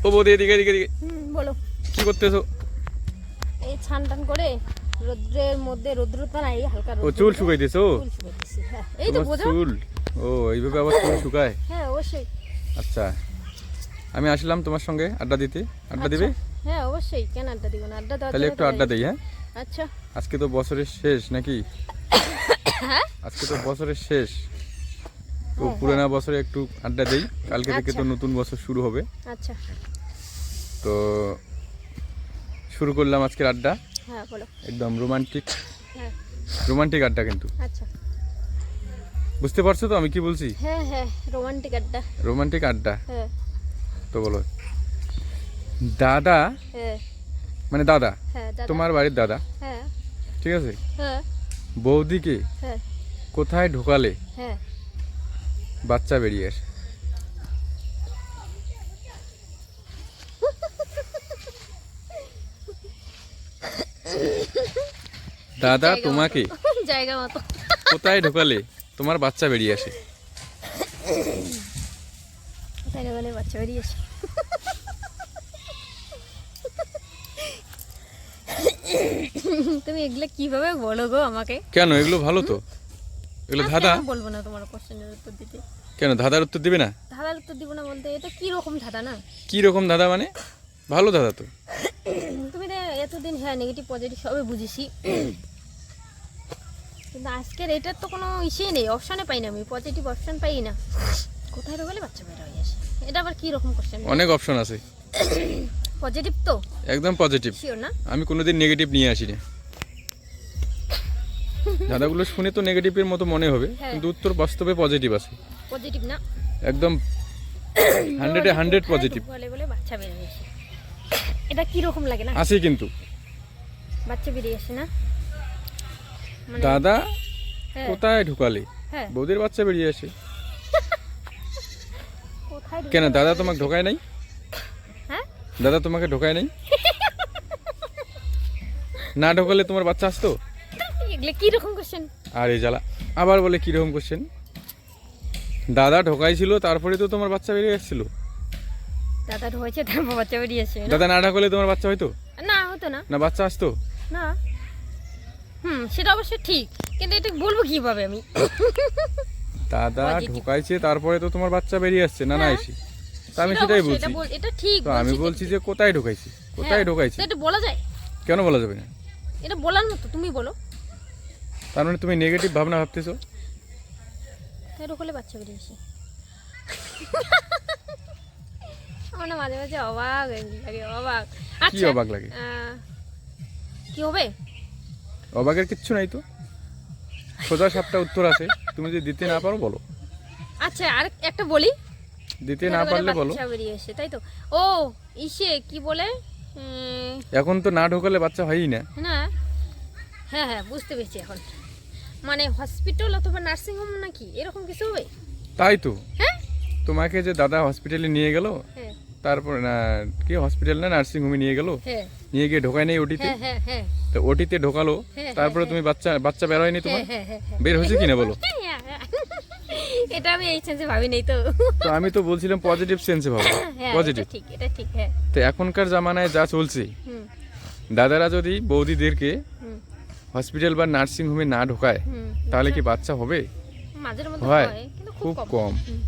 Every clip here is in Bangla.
ও বৌদি এদিকে এদিকে এদিকে। বলো কি করতেছো? এই ছান টান করে রোদ্রের মধ্যে রোদ্রতা নাই হালকা ও চুল শুকাইতেছো? চুল শুকাইতেছি, হ্যাঁ এই তো তোমার বোঝো। চুল ও এইভাবে আবার চুল শুকায়? হ্যাঁ অবশ্যই। আচ্ছা আমি আসলাম তোমার সঙ্গে আড্ডা দিতে, আড্ডা দিবে? হ্যাঁ অবশ্যই, কেন আড্ডা দিব না, আড্ডা দেওয়া তাহলে একটু আড্ডা দেই। হ্যাঁ আচ্ছা আজকে তো বছরের শেষ নাকি? হ্যাঁ আজকে তো বছরের শেষ, তো হ্যাঁ, পুরোনো বছরে একটু আড্ডা দেই। কালকে থেকে তো আচ্ছা। নতুন বছর শুরু হবে, আচ্ছা তো শুরু করলাম আজকের আড্ডা। হ্যাঁ বলো। একদম রোমান্টিক, হ্যাঁ রোমান্টিক আড্ডা কিন্তু। আচ্ছা বুঝতে পারছো তো আমি কি বলছি? হ্যাঁ হ্যাঁ রোমান্টিক আড্ডা। রোমান্টিক আড্ডা। হ্যাঁ তো বলো দাদা, হ্যাঁ মানে দাদা, হ্যাঁ দাদা। তোমার বাড়ির দাদা, হ্যাঁ ঠিক আছে, হ্যাঁ বৌদিকে হ্যাঁ কোথায় ঢোকালে হ্যাঁ বাচ্চা বেরিয়ে আসে? দাদা জায়গা তোমাকে মতো, জায়গা মতো। কোথায় ঢোকালে তোমার বাচ্চা বেরিয়ে আসে? কোথায় গেলে বাচ্চা বেরিয়েছে? তুমি এগুলা কিভাবে বলো গো আমাকে? কেন এগুলো ভালো তো, এগুলো আজকে ধাঁধা। আমি বলবো না তোমার কোশ্চেনের উত্তর দিতে। কেন ধাঁধার উত্তর দিবে না? ধাঁধার উত্তর দিব না বলতে, এটা কি রকম ধাঁধা না? কি রকম ধাঁধা মানে? ভালো ধাঁধা তো। তুমি তো এতদিন হ্যাঁ নেগেটিভ পজিটিভ সবই বুঝেছি, কিন্তু আজকের এটার তো কোনো ইসেই নেই, অপশনে পাই না, আমি পজিটিভ অপশন পাই না। কোথায় ঢোকালে বাচ্চা বের হয়ে আসে, এটা আবার কি রকম কোশ্চেন? অনেক অপশন আছে, পজিটিভ তো একদম পজিটিভ। শিওর না? আমি কোনোদিন নেগেটিভ নিয়ে আসিনি। ধাঁধাগুলো শুনে তো নেগেটিভের মতো মনে হবে, হ্যাঁ। কিন্তু উত্তর বাস্তবে পজিটিভ আছে, পজিটিভ না? একদম 100-100 পজিটিভ বলে বলে বাচ্চা বের হয়ে আসে, এটা কি রকম লাগে না? আছে কিন্তু। বাচ্চা বেরিয়ে আসে না মানে? দাদা হ্যাঁ কোথায় ঢুকালে হ্যাঁ বৌদির বাচ্চা বেরিয়ে আসে? কোথায় কেন ঢুকালে দাদা বাচ্চা তোমাকে বেরিয়ে ঢোকায় নাই? হ্যাঁ? দাদা তোমাকে ঢোকায় নাই? না ঢোকালে তোমার বাচ্চা আসতো? এগুলো কি রকম কোশ্চেন? আরে জ্বালা, আবার বলে কিরকম কোশ্চেন? দাদা ঢোকাইছিল তারপরে তো তোমার বাচ্চা বেরিয়ে আসছিল। দাদা হয়েছে তারপর বাচ্চা বেরিয়ে আসে না? দাদা না ঢোকালে তোমার বাচ্চা হইতো না হতো না। না, বাচ্চা আসতো? না সেটা অবশ্য ঠিক, কিন্তু এটা বলবো কিভাবে আমি? দাদা Positive. ঢোকাইছে তারপরে তো তোমার বাচ্চা বেরিয়ে আসছে না, না হ্যাঁ। এসে। তা আমি সেটা সেটাই অবশ্যই, বলছি। এটা ঠিক তো আমি বলছি যে কোথায় ঢোকাইছি, কোথায় ঢোকাইছি, এটা বলা যায়? কেন বলা যাবে না? এটা বলার মতো, তুমি বলো। তার মানে তুমি নেগেটিভ ভাবনা ভাবতেছো। তাই ঢোকালে বাচ্চা বেরিয়ে আসে। আমার না মাঝে মাঝে অবাক লাগে, অবাক। কি আচ্ছা অবাক লাগে? কি হবে? অবাকের কিচ্ছু নাই তো, সোজা সাপটা উত্তর আছে, তুমি যদি দিতে না পারো বলো। আচ্ছা আর একটা বলি, দিতে না পারলে বলো। বাচ্চা বেরিয়ে আসে তাই তো? ও ইসে কি বলে, এখন তো না ঢোকালে বাচ্চা হয়ই না। না হ্যাঁ হ্যাঁ বুঝতে পেরেছি এখন, মানে হসপিটাল অথবা নার্সিং হোম নাকি এরকম কিছু হবে? তাই তো, হ্যাঁ তোমাকে যে দাদা হসপিটালে নিয়ে গেল, হ্যাঁ তারপর না কি হসপিটাল না নার্সিং হোমে নিয়ে গেল, হ্যাঁ নিয়ে গিয়ে ঢোকায় নেই ওটিতে, হ্যাঁ হ্যাঁ হ্যাঁ তো ওটিতে ঢোকালো, হ্যাঁ, তারপরে হ্যাঁ, তুমি বাচ্চা বের হয়নি তোমার? হ্যাঁ, হ্যাঁ, হ্যাঁ, বের হয়েছে কিনা বলো? হ্যাঁ, হ্যাঁ। এটা আমি এই সেন্সে ভাবি নাই তো। তো আমি তো বলছিলাম পজিটিভ সেন্সে ভাবো, হ্যাঁ পজিটিভ। এটা ঠিক হ্যাঁ। তো এখনকার জামানায় যা চলছে, হুম দাদারা যদি বৌদিদেরকে হুম হসপিটাল বা নার্সিং হোমে না ঢোকায়, হুম তাহলে কি বাচ্চা হবে? মাঝের মধ্যে হয়, হয় কিন্তু খুব খুব কম, হুম,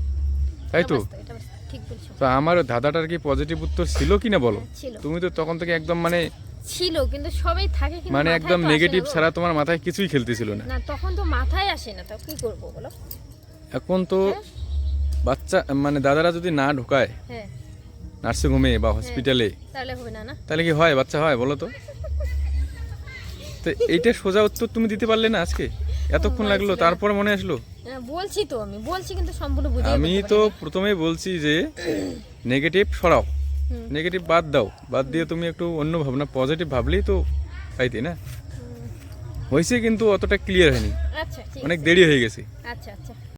তাই তো? এটা বাস্তব, ঠিক বলছো। তো আমার দাদাটার কি পজিটিভ উত্তর ছিল কিনা বলো? হ্যাঁ, ছিল তুমি তো তখন থেকে একদম মানে ছিল, কিন্তু সবাই থাকে কিন্তু মানে মাথায় একদম তো আসে নেগেটিভ না গো। ছাড়া তোমার মাথায় কিছুই খেলতেছিল না। না তখন তো মাথায় আসে না, তো কি করবো বলো? এখন তো হ্যাঁ? বাচ্চা মানে দাদারা যদি না ঢোকায় হ্যাঁ নার্সিং হোমে বা হসপিটালে, তাহলে হবে না না? তাহলে কি হয়, বাচ্চা হয় বলো তো? তো এইটা সোজা উত্তর তুমি দিতে পারলে না আজকে, এতক্ষণ লাগলো, তারপরে মনে আসলো? বলছি তো, আমি বলছি কিন্তু সম্পূর্ণ বুঝে আমি তো প্রথমেই বলছি যে নেগেটিভ সরাও, হুম। নেগেটিভ বাদ দাও, বাদ দিয়ে তুমি একটু অন্য ভাবনা পজিটিভ ভাবলেই তো পাইতে না। হয়েছে কিন্তু অতটা ক্লিয়ার হয়নি, আচ্ছা ঠিক অনেক আছে। দেরি হয়ে গেছে। আচ্ছা আচ্ছা